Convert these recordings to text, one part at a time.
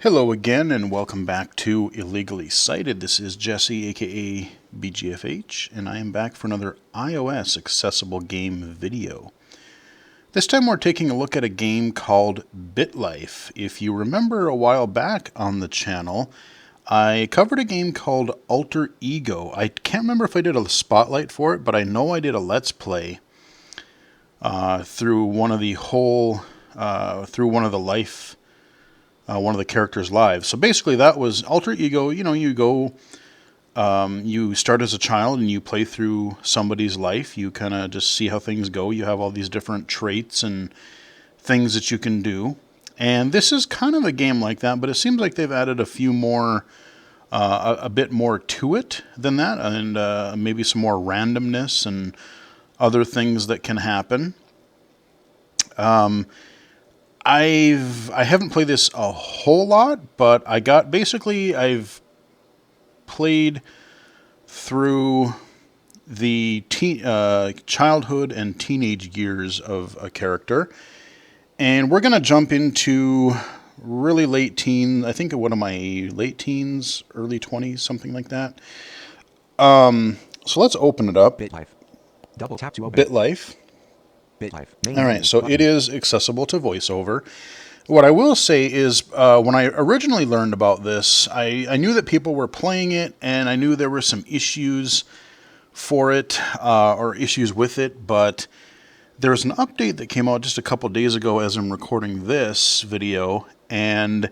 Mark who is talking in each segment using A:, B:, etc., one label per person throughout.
A: Hello again, and welcome back to Illegally Cited. This is Jesse, aka BGFH, and I am back for another iOS accessible game video. This time we're taking a look at a game called BitLife. If you remember a while back on the channel, I covered a game called Alter Ego. I can't remember if I did a spotlight for it, but I know I did a Let's Play through one of the one of the characters' lives. So basically that was Alter Ego. You start as a child and you play through somebody's life. You kind of just see how things go. You have all these different traits and things that you can do. And this is kind of a game like that, but it seems like they've added a few more, a bit more to it than that, and maybe some more randomness and other things that can happen. I haven't played this a whole lot, but I've played through the childhood and teenage years of a character, and we're going to jump into really late teens. I think what am I, late teens, early 20s, something like that. So let's open it up.
B: BitLife. Double tap to open.
A: BitLife.
B: BitLife.
A: All right, so it is accessible to VoiceOver. What I will say is, when I originally learned about this, I knew that people were playing it, and I knew there were some issues for it, or issues with it, but there was an update that came out just a couple days ago as I'm recording this video, and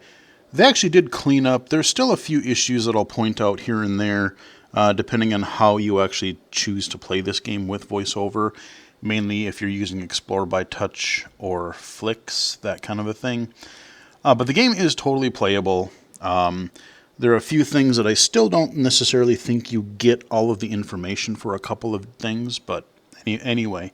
A: they actually did clean up. There's still a few issues that I'll point out here and there, depending on how you actually choose to play this game with VoiceOver. Mainly if you're using Explore by Touch or Flicks, that kind of a thing. But the game is totally playable. There are a few things that I still don't necessarily think you get all of the information for a couple of things, but anyway.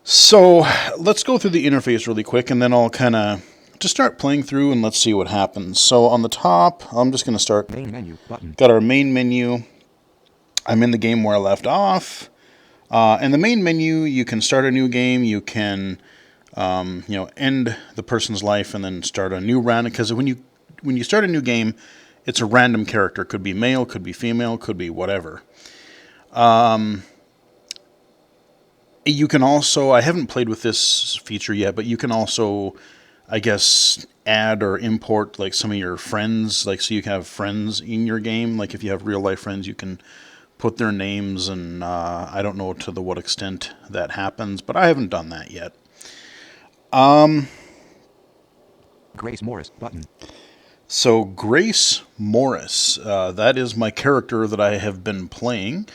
A: So let's go through the interface really quick, and then I'll kind of just start playing through and let's see what happens. So on the top, I'm just going to start.
B: Main menu button.
A: Got our main menu. I'm in the game where I left off. In the main menu, you can start a new game. You can, end the person's life and then start a new round. Because when you start a new game, it's a random character. Could be male, could be female, could be whatever. You can also, I haven't played with this feature yet, but you can also, I guess, add or import like some of your friends. Like, so you can have friends in your game. Like if you have real life friends, you can put their names, and I don't know to what extent that happens, but I haven't done that yet.
B: Grace Morris button.
A: So Grace Morris, that is my character that I have been playing.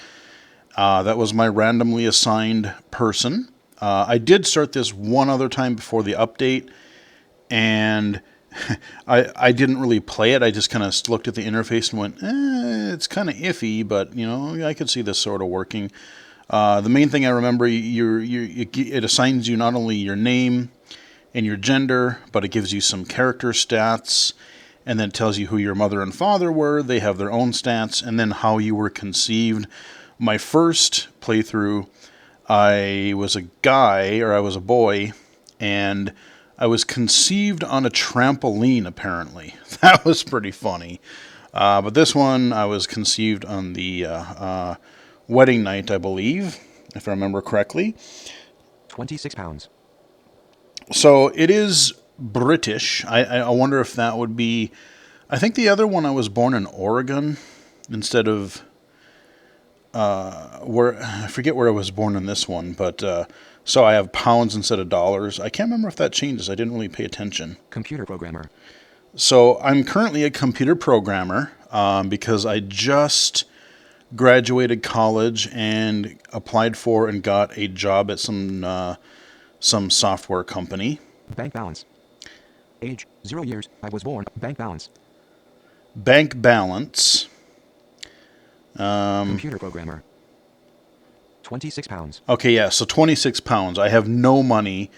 A: That was my randomly assigned person. I did start this one other time before the update, and I didn't really play it. I just kind of looked at the interface and went, it's kind of iffy, but I could see this sort of working. The main thing I remember, it assigns you not only your name and your gender, but it gives you some character stats, and then it tells you who your mother and father were. They have their own stats, and then how you were conceived. My first playthrough, I was a boy, and I was conceived on a trampoline, apparently. That was pretty funny. But this one, I was conceived on the wedding night, I believe, if I remember correctly.
B: 26 pounds.
A: So it is British. I wonder if that would be... I think the other one, I was born in Oregon instead of... I forget where I was born in this one, but... So I have pounds instead of dollars. I can't remember if that changes. I didn't really pay attention.
B: Computer programmer.
A: So I'm currently a computer programmer because I just graduated college and applied for and got a job at some software company.
B: Bank balance. Age 0 years. I was born. Bank balance.
A: Bank balance.
B: Computer programmer. 26 pounds.
A: Okay, yeah, so 26 pounds. I have no money,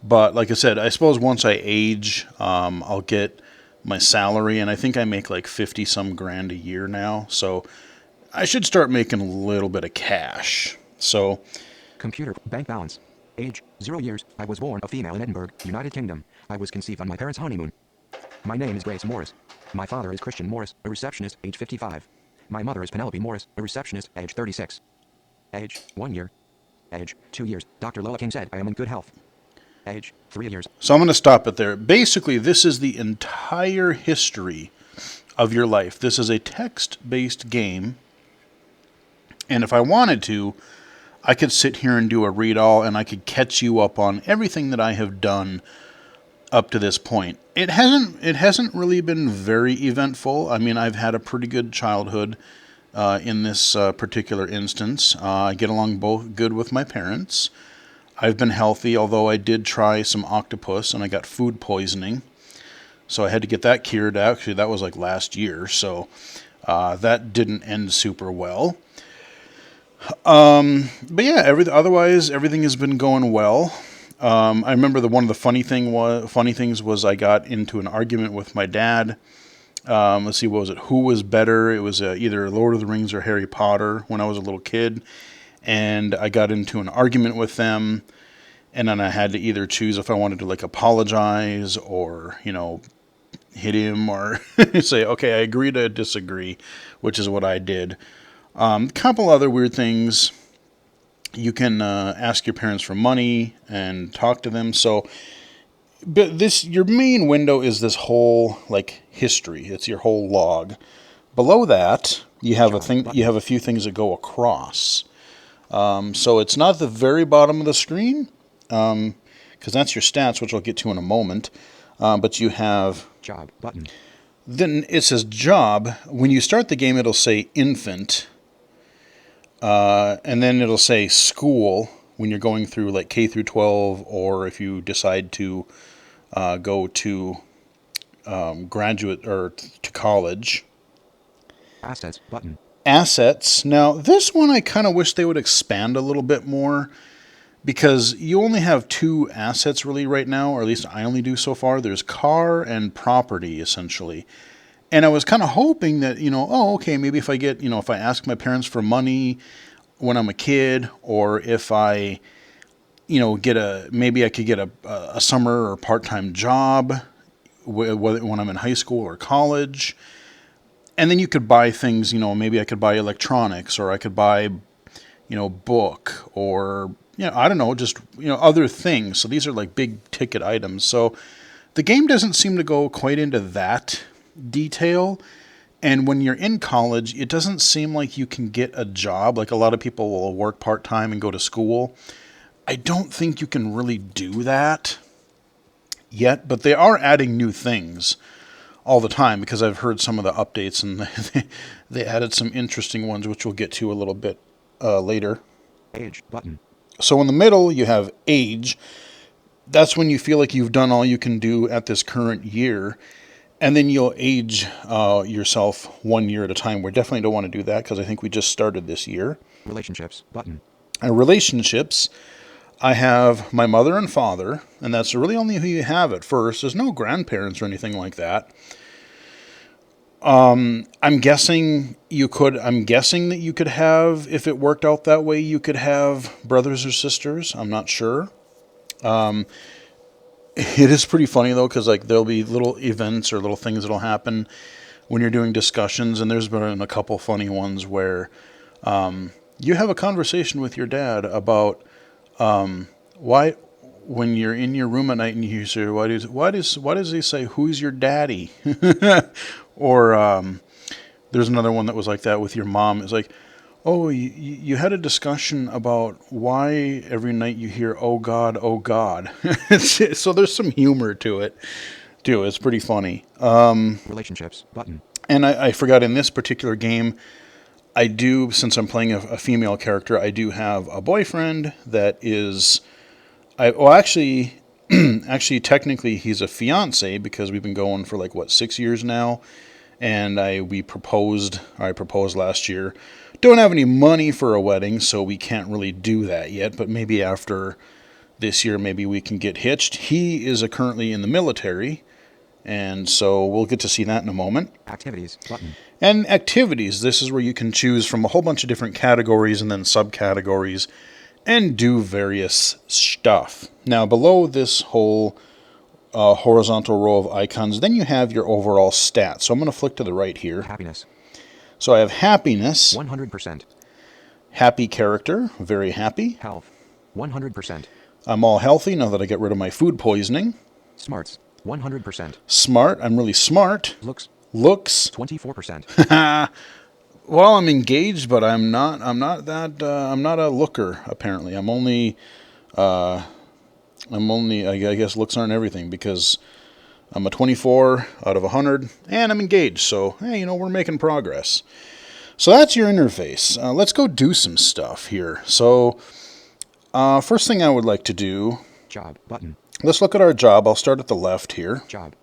A: but like I said, I suppose once I age, I'll get my salary, and I think I make like 50-some grand a year now, so I should start making a little bit of cash. So,
B: computer bank balance. Age 0 years. I was born a female in Edinburgh, United Kingdom. I was conceived on my parents' honeymoon. My name is Grace Morris. My father is Christian Morris, a receptionist, age 55. My mother is Penelope Morris, a receptionist, age 36. Age, 1 year. Age, 2 years. Dr. Lola King said I am in good health. Age, 3 years.
A: So I'm going to stop it there. Basically, this is the entire history of your life. This is a text-based game. And if I wanted to, I could sit here and do a read-all, and I could catch you up on everything that I have done up to this point. It hasn't really been very eventful. I mean, I've had a pretty good childhood in this particular instance. I get along both good with my parents. I've been healthy, although I did try some octopus and I got food poisoning. So I had to get that cured. Actually, that was like last year, so that didn't end super well. But yeah, otherwise everything has been going well. I remember one of the funny things was I got into an argument with my dad. Let's see, what was it? Who was better? It was either Lord of the Rings or Harry Potter when I was a little kid. And I got into an argument with them, and then I had to either choose if I wanted to like apologize or, hit him or say, okay, I agree to disagree, which is what I did. A couple other weird things. You can ask your parents for money and talk to them. So, but your main window is this whole like history. It's your whole log. Below that, you have a few things that go across. So it's not the very bottom of the screen, because that's your stats, which I'll get to in a moment. But you have
B: Job button.
A: Then it says job. When you start the game, it'll say infant, and then it'll say school when you're going through like K through 12, or if you decide to go to graduate or to college.
B: Assets button.
A: Assets. Now, this one I kind of wish they would expand a little bit more, because you only have two assets really right now, or at least I only do so far. There's car and property, essentially. And I was kind of hoping that, maybe if I get, if I ask my parents for money when I'm a kid, or if I, maybe I could get a summer or part-time job when I'm in high school or college. And then you could buy things, maybe I could buy electronics, or I could buy, book, or, I don't know, just, other things. So these are like big ticket items. So the game doesn't seem to go quite into that detail. And when you're in college, it doesn't seem like you can get a job. Like a lot of people will work part-time and go to school. I don't think you can really do that yet, but they are adding new things all the time, because I've heard some of the updates, and they added some interesting ones, which we'll get to a little bit later.
B: Age button.
A: So in the middle, you have age. That's when you feel like you've done all you can do at this current year. And then you'll age yourself 1 year at a time. We definitely don't want to do that, because I think we just started this year.
B: Relationships button.
A: And relationships, I have my mother and father, and that's really only who you have at first. There's no grandparents or anything like that. I'm guessing that you could have, if it worked out that way, you could have brothers or sisters. I'm not sure. It is pretty funny though, because like there'll be little events or little things that'll happen when you're doing discussions, and there's been a couple funny ones where you have a conversation with your dad about why, when you're in your room at night and you say, why does he say, who's your daddy? Or there's another one that was like that with your mom. It's like, oh, you had a discussion about why every night you hear, oh God, oh God. So there's some humor to it too. It's pretty funny.
B: Relationships button.
A: And I forgot, in this particular game, I do, since I'm playing a female character, I do have a boyfriend that is, actually, technically he's a fiance, because we've been going for 6 years now. And I proposed last year. Don't have any money for a wedding, so we can't really do that yet. But maybe after this year, maybe we can get hitched. He is currently in the military, and so we'll get to see that in a moment.
B: Activities button.
A: And activities, this is where you can choose from a whole bunch of different categories and then subcategories and do various stuff. Now, below this whole horizontal row of icons. Then you have your overall stats. So I'm going to flick to the right here.
B: Happiness.
A: So I have happiness.
B: 100%.
A: Happy character. Very happy.
B: Health. 100%.
A: I'm all healthy now that I get rid of my food poisoning.
B: Smarts. 100%.
A: Smart. I'm really smart.
B: Looks.
A: Looks.
B: 24%.
A: Well, I'm engaged, but I'm not a looker, apparently. I guess looks aren't everything, because I'm a 24 out of 100, and I'm engaged, so, hey, we're making progress. So that's your interface. Let's go do some stuff here. So, first thing I would like to do...
B: Job. Button.
A: Let's look at our job. I'll start at the left here.
B: Job.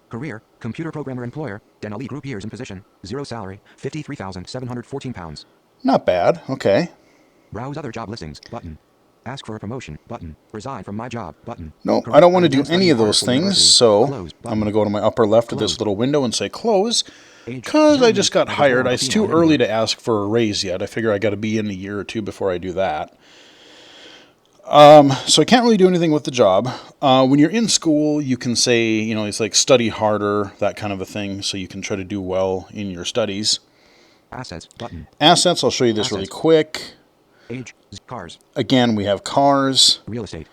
B: Career, computer programmer employer, Denali Group years in position, 0 salary, 53,714 pounds.
A: Not bad, okay.
B: Browse other job listings, button. Ask for a promotion, button. Resign from my job, button.
A: No, I don't want to do any of those things, so I'm going to go to my upper left of this little window and say close, because I just got hired. It's too early to ask for a raise yet. I figure I got to be in a year or two before I do that. So I can't really do anything with the job. When you're in school, you can say, it's like study harder, that kind of a thing, so you can try to do well in your studies.
B: Assets, button.
A: Assets, I'll show you this really quick.
B: Age, cars.
A: Again, we have cars.
B: Real estate.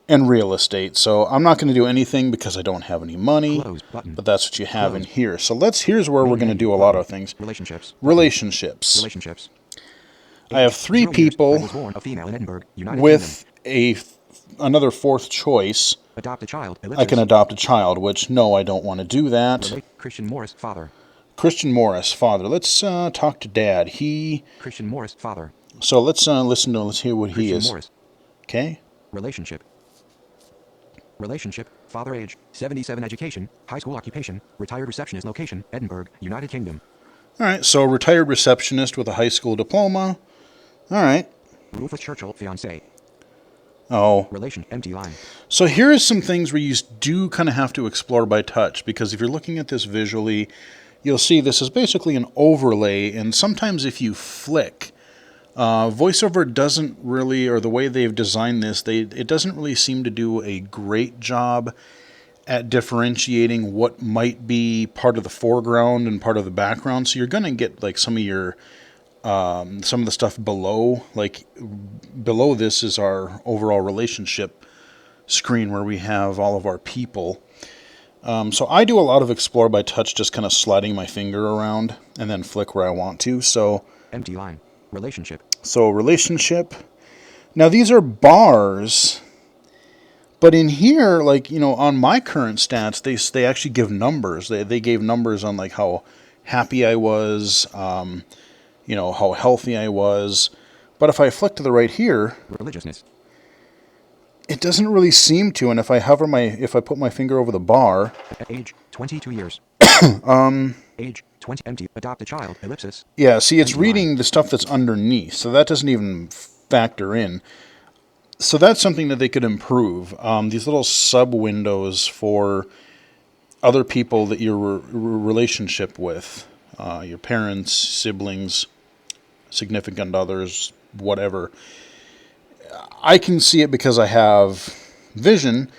A: And real estate. So I'm not going to do anything because I don't have any money.
B: Close, button.
A: But that's what you have in here. So here's where we're going to do a lot of things.
B: Relationships.
A: Relationships. I have 3 people
B: was born a female in Edinburgh, United
A: with another 4th choice.
B: Adopt a child.
A: I can adopt a child, which, no, I don't want to do that.
B: Christian Morris, father.
A: Christian Morris, father. Let's talk to Dad.
B: Christian Morris, father.
A: So let's listen to him. Let's hear what he is.
B: Morris.
A: Okay.
B: Relationship, father age, 77 education, high school occupation, retired receptionist location, Edinburgh, United Kingdom.
A: All right, so retired receptionist with a high school diploma. All right.
B: Rufus Churchill, fiancé.
A: Oh.
B: Relation, empty line.
A: So here is some things where you do kind of have to explore by touch, because if you're looking at this visually, you'll see this is basically an overlay, and sometimes if you flick, VoiceOver doesn't really, or the way they've designed this, it doesn't really seem to do a great job at differentiating what might be part of the foreground and part of the background. So you're going to get like some of the stuff below. Like below this is our overall relationship screen where we have all of our people. So I do a lot of explore by touch, just kind of sliding my finger around and then flick where I want to. So
B: empty line. Relationship.
A: So relationship. Now these are bars, but in here, like, on my current stats, they actually give numbers. They gave numbers on like how happy I was, how healthy I was. But if I flick to the right here,
B: religiousness,
A: it doesn't really seem to. And if I put my finger over the bar,
B: age 22 years. Age 20, empty, adopt a child, ellipsis.
A: Yeah, see, it's reading the stuff that's underneath, so that doesn't even factor in. So that's something that they could improve. These little sub-windows for other people that you're relationship with, your parents, siblings, significant others, whatever. I can see it because I have vision.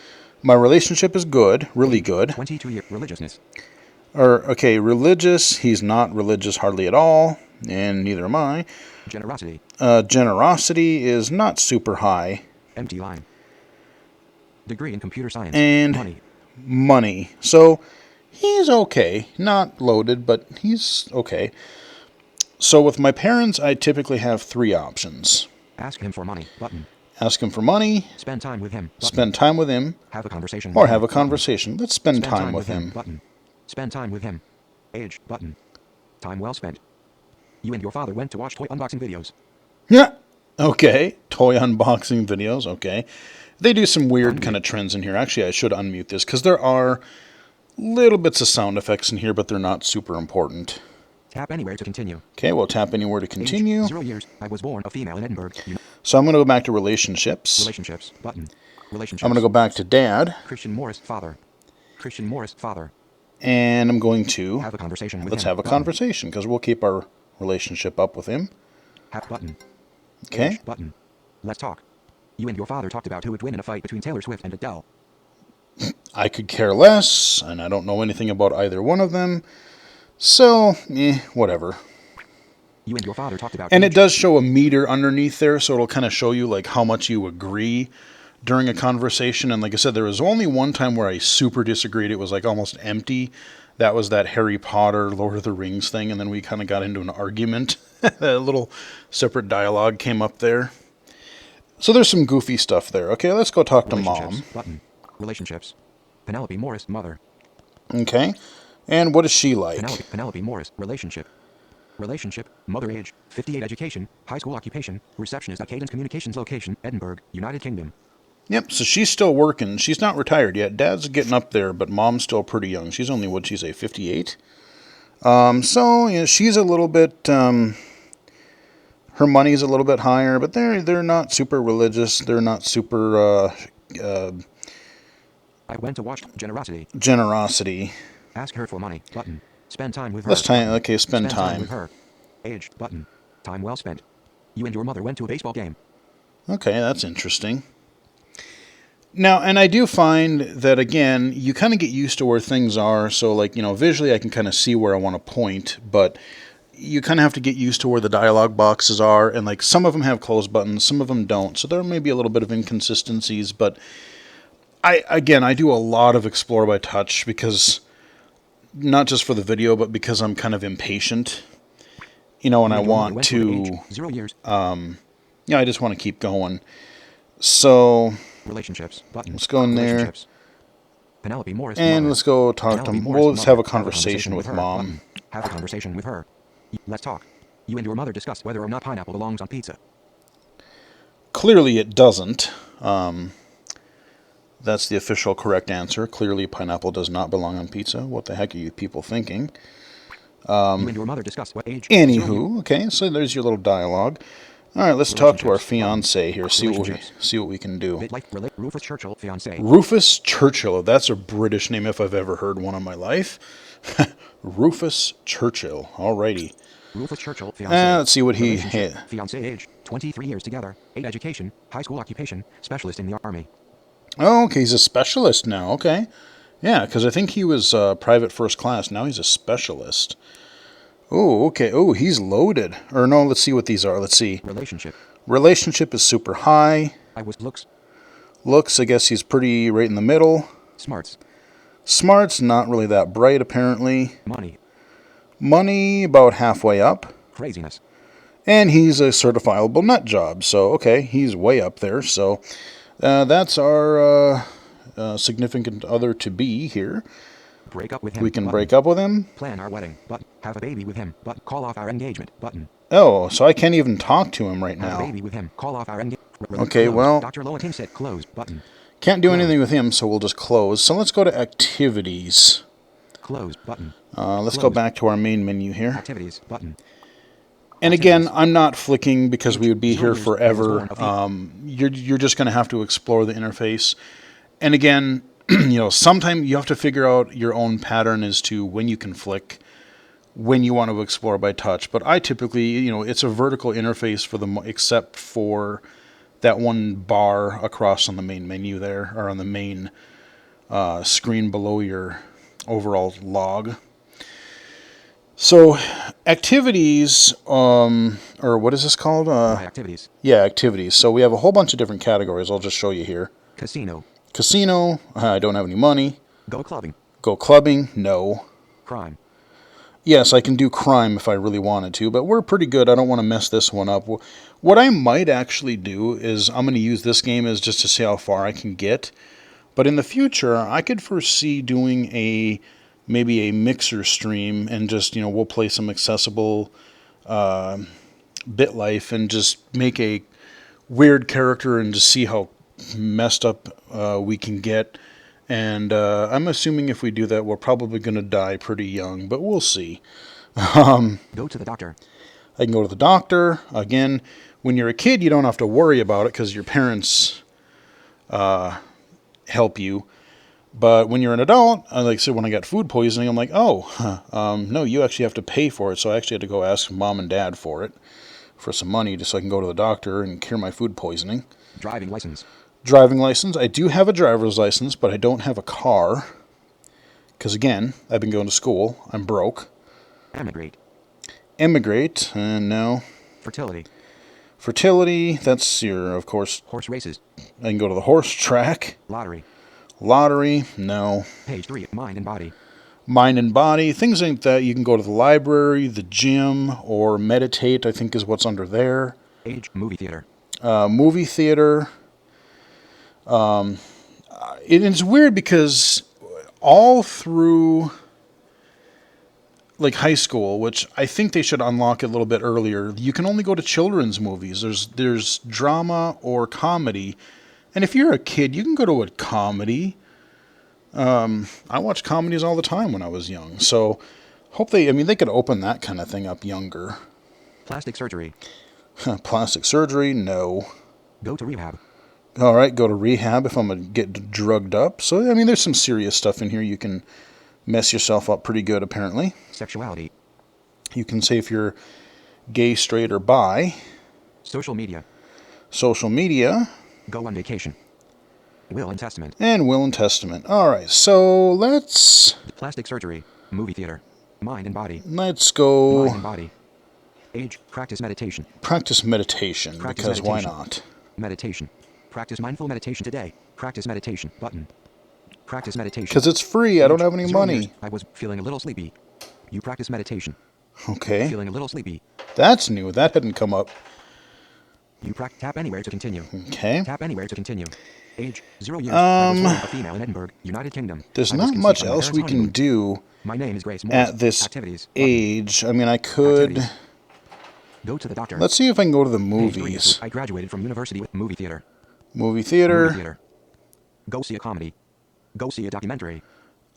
A: My relationship is good, really good.
B: 22-year religiousness.
A: Religious. He's not religious hardly at all, and neither am I.
B: Generosity.
A: Generosity is not super high.
B: Empty line. Degree in computer science.
A: And money. So he's okay. Not loaded, but he's okay. So with my parents, I typically have 3 options.
B: Ask him for money, button.
A: Ask him for money.
B: Spend time with him, button.
A: Spend time with him.
B: Have a conversation.
A: Or have a conversation. Let's spend time with him.
B: Button. Spend time with him. Age, button. Time well spent. You and your father went to watch toy unboxing videos.
A: Yeah. Okay. Toy unboxing videos. Okay. They do some weird kind of trends in here. Actually, I should unmute this because there are little bits of sound effects in here, but they're not super important.
B: Tap anywhere to continue.
A: Okay, we'll tap anywhere to continue.
B: Age, 0 years. I was born a female in Edinburgh.
A: So I'm going to go back to relationships.
B: Relationships, button. Relationships.
A: I'm going to go back to Dad.
B: Christian Morris, father. Christian Morris, father.
A: And I'm going to
B: have a conversation with him.
A: Let's have a conversation because we'll keep our relationship up with him.
B: Have button.
A: Okay.
B: Age, button. Let's talk. You and your father talked about who would win in a fight between Taylor Swift and Adele.
A: I could care less, and I don't know anything about either one of them. So, whatever.
B: You and your father talked about
A: And
B: age.
A: it does show a meter underneath there, so it'll kind of show you like how much you agree during a conversation. And like I said, there was only one time where I super disagreed. It was like almost empty. That was that Harry Potter, Lord of the Rings thing, and then we kind of got into an argument. A little separate dialogue came up there. So there's some goofy stuff there. Okay, let's go talk to Mom.
B: Button. Relationships. Penelope Morris, mother.
A: Okay, and what is she like?
B: Penelope Morris, relationship. Relationship, mother age, 58 education, high school occupation, receptionist at Cadence Communications location, Edinburgh, United Kingdom.
A: Yep, so she's still working. She's not retired yet. Dad's getting up there, but Mom's still pretty young. She's only, what'd she say, 58? So, you know, she's a little bit, her money's a little bit higher, but they're not super religious. They're not super,
B: I went to watch
A: generosity.
B: Ask her for money, button. Spend time with her.
A: Okay, spend time.
B: with her. Age, button. Time well spent. You and your mother went to a baseball game.
A: Okay, that's interesting. Now, and I do find that, again, you kind of get used to where things are. So, like, you know, visually I can kind of see where I want to point, but you kind of have to get used to where the dialogue boxes are. And, like, some of them have close buttons, some of them don't. So there may be a little bit of inconsistencies, but I do a lot of Explore by Touch because, not just for the video, but because I'm kind of impatient, you know, and I want to,
B: 0 years.
A: I just want to keep going. So,
B: Relationships, button.
A: Let's go in there.
B: Penelope Morris,
A: and
B: mother.
A: let's go talk to, well, let's have a conversation with
B: her,
A: Mom.
B: button. Have a conversation with her. Let's talk. You and your mother discussed whether or not pineapple belongs on pizza.
A: Clearly it doesn't. That's the official correct answer. Clearly pineapple does not belong on pizza. What the heck are you people thinking?
B: You and your mother discussed what age.
A: Anywho, okay, so there's your little dialogue. All right, let's talk to our fiancé here. See what we can do.
B: BitLife, Rufus Churchill, fiancé.
A: Rufus Churchill. That's a British name if I've ever heard one in my life. Rufus Churchill. Alrighty.
B: Rufus Churchill, fiancé.
A: Let's see what he...
B: Fiancé age, 23 years together, 8 education, high school occupation, specialist in the Army.
A: Oh, okay, he's a specialist now. Okay. Yeah, because I think he was private first class. Now he's a specialist. Oh, okay. Oh, he's loaded. Or no, let's see what these are. Let's see. Relationship is super high. Looks, I guess he's pretty right in the middle. Smart's not really that bright, apparently. Money, about halfway up.
B: Craziness.
A: And he's a certifiable nut job. So, okay, he's way up there. So, that's our significant other to be here.
B: Break up with him.
A: We can break up with him.
B: Plan our wedding. But have a baby with him. But call off our engagement. Button.
A: Oh, so I can't even talk to him right now.
B: Have a baby with him. Call off our engagement.
A: Okay,
B: close.
A: well.
B: Dr. Loa King said close. Button.
A: Can't do anything with him, so we'll just close. So let's go to activities.
B: Close. Button.
A: Let's go back to our main menu here.
B: Activities. Button.
A: And again, I'm not flicking because we would be here forever. You're just going to have to explore the interface. And again, you know, sometimes you have to figure out your own pattern as to when you can flick, when you want to explore by touch. But I typically, you know, it's a vertical interface for them, except for that one bar across on the main menu there, or on the main screen below your overall log. So, activities, or what is this called?
B: Activities.
A: Yeah, activities. So we have a whole bunch of different categories. I'll just show you here. Casino. I don't have any money.
B: Go clubbing.
A: Go clubbing. No.
B: Crime.
A: Yes, I can do crime if I really wanted to, but we're pretty good. I don't want to mess this one up. What I might actually do is I'm going to use this game as just to see how far I can get. But in the future, I could foresee doing maybe a mixer stream and just, you know, we'll play some accessible BitLife and just make a weird character and just see how messed up we can get. And I'm assuming if we do that, we're probably going to die pretty young, but we'll see.
B: Go to the doctor.
A: I can go to the doctor. Again, when you're a kid, you don't have to worry about it because your parents help you. But when you're an adult, like I said, when I got food poisoning, I'm like, no, you actually have to pay for it. So I actually had to go ask Mom and Dad for some money, just so I can go to the doctor and cure my food poisoning.
B: Driving
A: Driving license. I do have a driver's license, but I don't have a car. Because, again, I've been going to school. I'm broke.
B: Emigrate.
A: Immigrate. No.
B: Fertility.
A: Fertility. That's your, of course.
B: Horse races.
A: I can go to the horse track.
B: Lottery.
A: Lottery. No.
B: Page 3. Mind and body.
A: Mind and body. Things like that. You can go to the library, the gym, or meditate, I think is what's under there.
B: Age. Movie theater.
A: Movie theater. It's weird because all through like high school, which I think they should unlock it a little bit earlier, you can only go to children's movies. There's drama or comedy. And if you're a kid, you can go to a comedy. I watched comedies all the time when I was young. So they could open that kind of thing up younger.
B: Plastic surgery.
A: Plastic surgery, no.
B: Go to rehab.
A: All right, go to rehab if I'm going to get drugged up. So, there's some serious stuff in here. You can mess yourself up pretty good, apparently.
B: Sexuality.
A: You can say if you're gay, straight, or bi.
B: Social media.
A: Social media.
B: Go on vacation. Will and testament.
A: And will and testament. All right, so let's...
B: Plastic surgery. Movie theater. Mind and body.
A: Let's go...
B: Mind and body. Age. Practice meditation.
A: Practice meditation,
B: Practice
A: because
B: meditation.
A: why not?
B: Meditation. Practice mindful meditation today. Practice meditation. Button. Practice meditation.
A: Because it's free. I don't have any
B: 0
A: money.
B: years. I was feeling a little sleepy. You practice meditation.
A: Okay.
B: Feeling a little sleepy.
A: That's new. That hadn't come up.
B: You tap anywhere to continue.
A: Okay.
B: Tap anywhere to continue. Age 0 years. I was born a female in Edinburgh, United Kingdom.
A: There's
B: I was
A: not
B: conceived
A: much
B: by my
A: else we
B: parents'
A: can
B: honeymoon.
A: do
B: My name is Grace Morris.
A: at this
B: Activities.
A: age. I could...
B: Activities. Go to the doctor.
A: Let's see if I can go to the
B: Page 3.
A: movies.
B: I graduated from university with movie theater.
A: Movie theater.
B: Movie theater. Go see a comedy. Go see a documentary.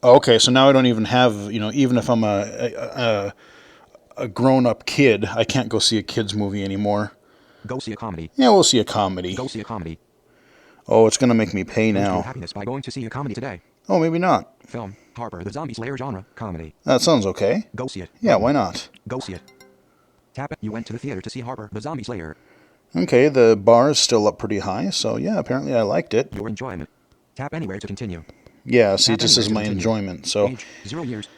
A: Okay, so now I don't even have, even if I'm a grown-up kid, I can't go see a kid's movie anymore.
B: Go see a comedy.
A: Yeah, we'll see a comedy.
B: Go see a comedy.
A: Oh, it's going to make me pay
B: Boost your
A: now.
B: happiness by going to see a comedy today.
A: Oh, maybe not.
B: Film. Harper the Zombie Slayer genre. Comedy.
A: That sounds okay.
B: Go see it.
A: Yeah, why not?
B: Go see it. Tap it. You went to the theater to see Harper the Zombie Slayer.
A: Okay, the bar is still up pretty high, so yeah, apparently I liked it.
B: Your enjoyment. Tap anywhere to continue.
A: Yeah, see,
B: Tap
A: this is
B: anywhere
A: my
B: to continue.
A: enjoyment, so...
B: Age 0 years.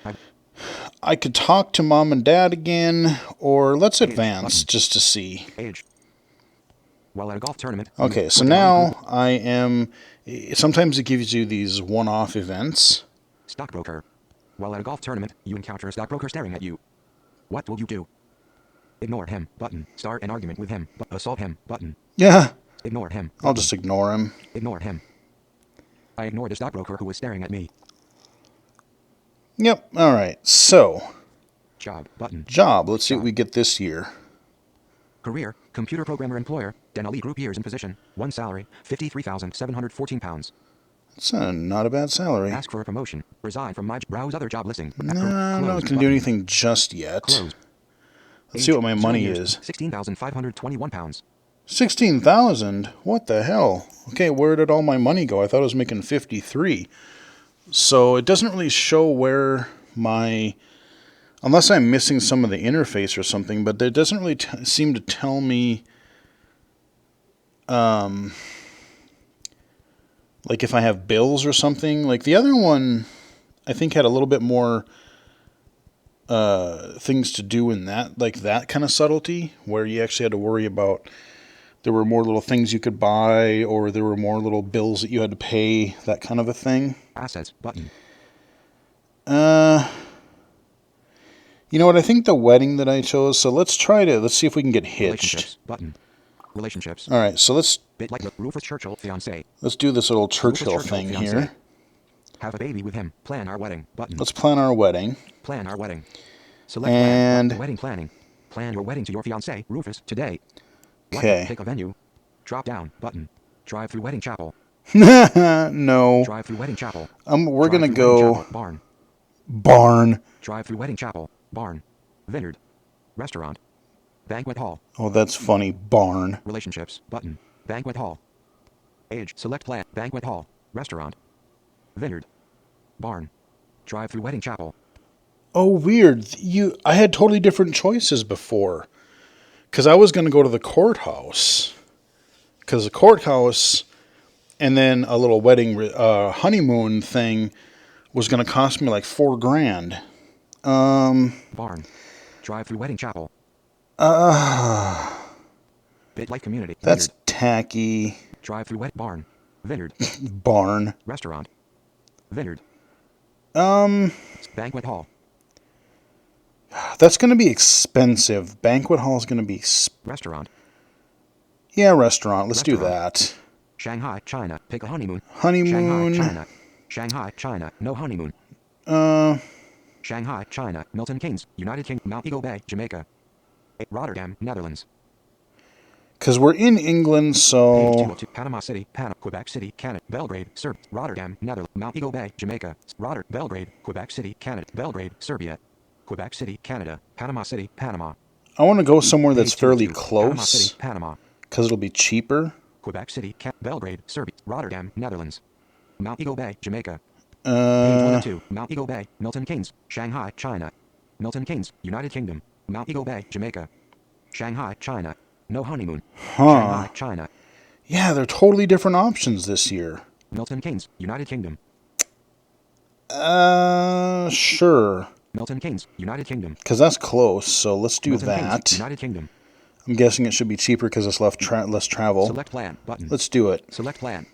A: I could talk to mom and dad again, or let's
B: Age
A: advance
B: button.
A: just to see.
B: Age. While at a golf tournament.
A: Okay, so now I am... Sometimes it gives you these one-off events.
B: Stockbroker. While at a golf tournament, you encounter a stockbroker staring at you. What will you do? Ignore him. Button. Start an argument with him. Assault him. Button.
A: Yeah,
B: Ignore him.
A: I'll
B: Button.
A: just ignore him.
B: Ignore him. I ignored a stockbroker who was staring at me.
A: Yep, alright, so...
B: Job. Button.
A: Job, let's see what we get this year.
B: Career. Computer programmer employer. Denali Group years in position. 1 salary. £53,714.
A: It's not a bad salary.
B: Ask for a promotion. Resign from my browse other job listing.
A: No, I'm not going to do anything just yet.
B: Close.
A: Let's see what my
B: 0
A: money
B: years,
A: is.
B: £16,521.
A: 16,000? What the hell? Okay, where did all my money go? I thought I was making 53. So it doesn't really show where my... Unless I'm missing some of the interface or something, but it doesn't really seem to tell me... like if I have bills or something. Like the other one, I think had a little bit more... things to do in that, like that kind of subtlety, where you actually had to worry about there were more little things you could buy, or there were more little bills that you had to pay, that kind of a thing.
B: Assets. Button.
A: You know what? I think the wedding that I chose. So let's see if we can get
B: Relationships.
A: hitched.
B: Button. Relationships.
A: All right, so let's
B: BitLife. Rufus Churchill. Fiancé.
A: do this little Churchill
B: Churchill,
A: thing
B: fiancé.
A: here.
B: Have a baby with him. Plan our wedding. Button.
A: Let's plan our wedding.
B: Plan our wedding. Select
A: And-
B: plan. Wedding planning. Plan your wedding to your fiancé, Rufus, today. Button.
A: Okay.
B: Pick a venue. Drop down. Button. Drive through wedding chapel.
A: No.
B: Drive through wedding chapel.
A: We're
B: Drive
A: gonna
B: through
A: go
B: wedding chapel. Barn.
A: barn.
B: Drive through wedding chapel. Barn. Vineyard. Restaurant. Banquet hall.
A: Oh, that's funny. Barn.
B: Relationships. Button. Banquet hall. Age. Select plan. Banquet hall. Restaurant. Vineyard. Barn. Drive through wedding chapel.
A: Oh, weird. I had totally different choices before. Because I was going to go to the courthouse. Because the courthouse And then a little wedding honeymoon thing was going to cost me like $4,000.
B: Barn. Drive-through wedding chapel. BitLife community.
A: That's
B: Vineyard.
A: tacky.
B: Drive-through wet barn. Vineyard.
A: Barn.
B: Restaurant. Vineyard. Banquet hall.
A: That's going to be expensive. Banquet hall is going to be...
B: Restaurant.
A: Yeah, restaurant. Let's do
B: Restaurant.
A: that.
B: Shanghai, China. Pick a honeymoon.
A: Honeymoon.
B: Shanghai, China. Shanghai, China. No honeymoon. Shanghai, China. Milton Keynes, United Kingdom. Mount Eagle Bay, Jamaica. Rotterdam, Netherlands.
A: Because we're in England,
B: Page
A: so...
B: 202. Panama City, Quebec City, Canada. Belgrade, Serbia. Rotterdam, Netherlands. Mount Eagle Bay, Jamaica. Belgrade, Quebec City, Canada. Belgrade, Serbia. Quebec City, Canada. Panama City, Panama.
A: I want to go somewhere that's
B: Page
A: fairly
B: 202. Panama
A: close,
B: City, Panama.
A: because it'll be cheaper.
B: Quebec City, Belgrade, Serbia. Rotterdam, Netherlands. Mount Eagle Bay, Jamaica. Page 102. Mount Eagle Bay, Milton Keynes, Shanghai, China. Milton Keynes, United Kingdom. Mount Eagle Bay, Jamaica. Shanghai, China. No honeymoon. Shanghai, China.
A: Yeah, they're totally different options this year.
B: Milton Keynes, United Kingdom.
A: Sure.
B: Milton Keynes, United Kingdom.
A: Because that's close, so let's do
B: Milton
A: that.
B: Keynes, United Kingdom.
A: I'm guessing it should be cheaper because it's less travel.
B: Select plan button.
A: Let's do it.
B: Select plan.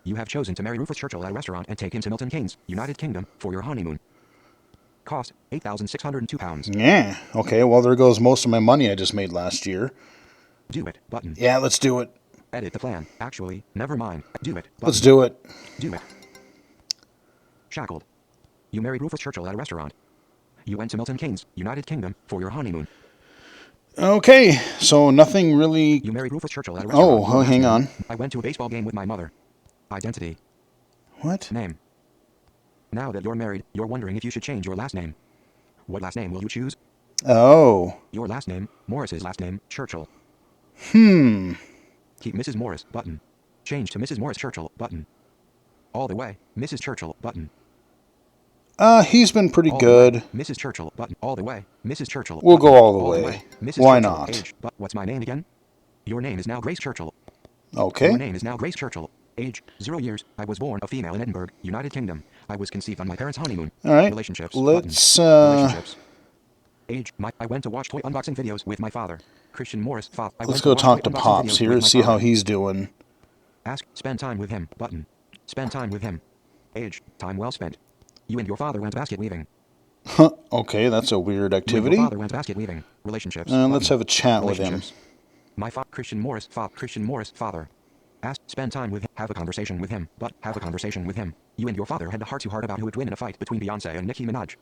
B: You have chosen to marry Rufus Churchill at a restaurant and take him to Milton Keynes, United Kingdom, for your honeymoon. Cost £8,602.
A: Yeah. Okay, well, there goes most of my money I just made last year.
B: Do it button.
A: Yeah, let's do it.
B: Edit the plan. Actually, never mind. Do it button.
A: Let's do it.
B: Do it. Shackled. You married Rufus Churchill at a restaurant. You went to Milton Keynes, United Kingdom, for your honeymoon.
A: Okay, so nothing really...
B: You married Rufus Churchill at a restaurant.
A: Oh, hang on.
B: I went to a baseball game with my mother. Identity.
A: What?
B: Name. Now that you're married, you're wondering if you should change your last name. What last name will you choose?
A: Oh.
B: Your last name, Morris's last name, Churchill. Keep Mrs. Morris, button. Change to Mrs. Morris Churchill, button. All the way, Mrs. Churchill, button.
A: He's been pretty
B: All
A: good.
B: The way, Mrs. Churchill, button. All the way, Mrs. Churchill.
A: We'll
B: button.
A: go all the way.
B: Mrs.
A: Why
B: Churchill,
A: not?
B: Age, but what's my name again? Your name is now Grace Churchill.
A: Okay.
B: Your name is now Grace Churchill. Age, 0 years. I was born a female in Edinburgh, United Kingdom. I was conceived on my parents' honeymoon.
A: All right.
B: Relationships.
A: Let's,
B: Relationships. Age, I went to watch toy unboxing videos with my father. Christian Morris.
A: Let's go talk to Pops here and see how he's doing.
B: Ask, spend time with him, button. Spend time with him. Age, time well spent. You and your father went basket weaving.
A: Huh, okay, that's a weird activity.
B: You and your father went basket weaving. Relationships.
A: Let's have a chat with him.
B: My father, Christian Morris, father. Ask, spend time with him. Have a conversation with him, but have a conversation with him. You and your father had the heart-to-heart about who would win in a fight between Beyonce and Nicki Minaj.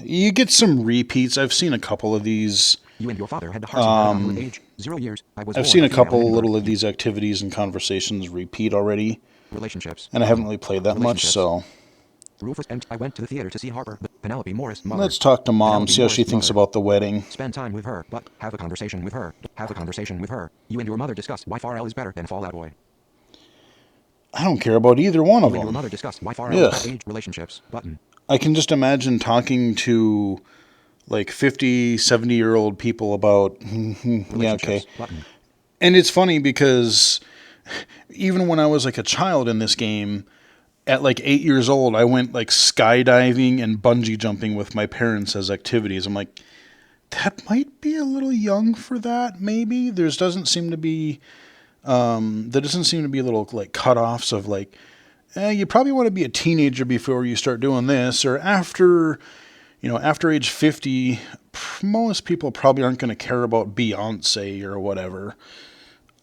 A: You get some repeats. I've seen a couple of these.
B: You and your father had the heart-to-heart about who age, 0 years.
A: I've seen a couple little of these activities and conversations repeat already.
B: Relationships.
A: And I haven't really played that much, so...
B: Rufus and I went to the theater to see Harper, Penelope Morris' mother.
A: Let's talk to Mom,
B: Penelope
A: see how she
B: Morris'
A: thinks
B: mother.
A: about the wedding.
B: Spend time with her, but have a conversation with her. Have a conversation with her. You and your mother discussed why Pharrell is better than Fall Out Boy.
A: I don't care about either one of
B: You and
A: them.
B: your mother discussed why Pharrell is better. Age, relationships, button.
A: I can just imagine talking to like 50, 70-year-old people about... yeah, okay.
B: Button.
A: And it's funny because even when I was like a child in this game, at like 8 years old, I went like skydiving and bungee jumping with my parents as activities. I'm like, that might be a little young for that, maybe. There doesn't seem to be little like cutoffs of like, you probably want to be a teenager before you start doing this, or after age 50, most people probably aren't going to care about Beyonce or whatever.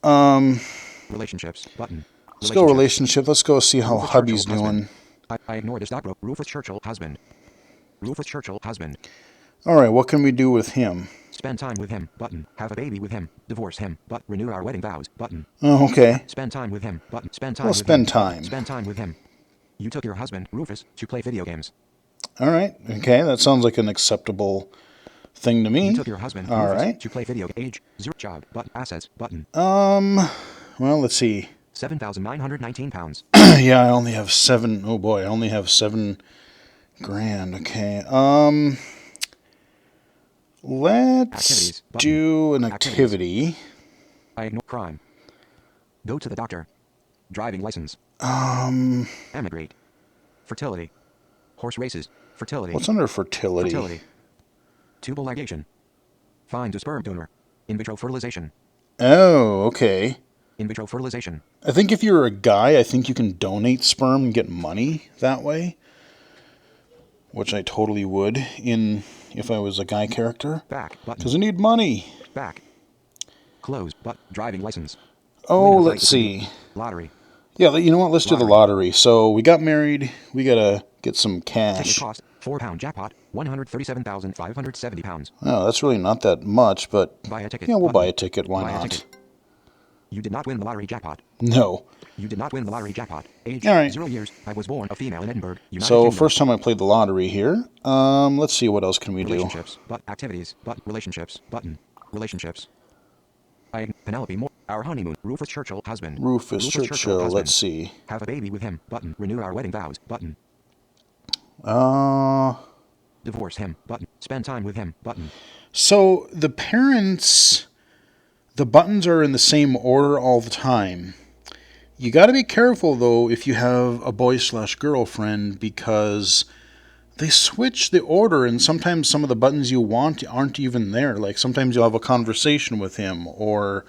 B: Relationships, button.
A: Let's go relationship. Let's go see how hubby's doing.
B: I ignored his dog. Rufus Churchill, husband. Rufus Churchill, husband.
A: All right, what can we do with him?
B: Spend time with him, button. Have a baby with him. Divorce him, but renew our wedding vows, button.
A: Oh, okay.
B: Spend time with him, button. Spend time
A: Well,
B: with
A: spend
B: him.
A: time.
B: Spend time with him. You took your husband, Rufus, to play video games.
A: All right. Okay, that sounds like an acceptable thing to me.
B: You took your husband,
A: All
B: Rufus,
A: right.
B: to play video age, 0 job, button, assets, button.
A: Well, let's see.
B: 7,919 pounds.
A: Yeah, I only have 7. Oh boy, I only have 7 grand. Okay. Let's do an activity.
B: I ignore crime. Go to the doctor. Driving license. Emigrate. Fertility. Horse races. Fertility.
A: What's under fertility?
B: Fertility. Tubal ligation. Find a sperm donor. In vitro fertilization.
A: Oh, okay.
B: In vitro fertilization.
A: I think if you're a guy, I think you can donate sperm and get money that way. Which I totally would if I was a guy character.
B: Back button.
A: Because I need money.
B: Back. Close but driving license.
A: Oh,
B: Winner's
A: let's
B: life.
A: see.
B: Lottery.
A: Yeah, you know what? Let's do the lottery. So we got married. We gotta get some cash.
B: Ticket cost £4 jackpot. £137,570.
A: Oh, that's really not that much, but
B: Buy a ticket.
A: yeah, we'll
B: button.
A: buy a ticket. Why
B: Buy a
A: not?
B: ticket. You did not win the lottery jackpot.
A: No.
B: You did not win the lottery jackpot. Age
A: All right.
B: 0 years. I was born a female in Edinburgh, United
A: So
B: Kingdom.
A: first time I played the lottery here. Let's see, what else can we do?
B: Relationships. But activities. But relationships. Button. Relationships. Penelope Moore. Our honeymoon. Rufus Churchill husband.
A: Rufus Churchill.
B: husband.
A: Let's see.
B: Have a baby with him. Button. Renew our wedding vows. Button. Divorce him. Button. Spend time with him. Button.
A: So the parents, the buttons are in the same order all the time. You got to be careful though if you have a boy/girlfriend, because they switch the order, and sometimes some of the buttons you want aren't even there. Like sometimes you'll have a conversation with him or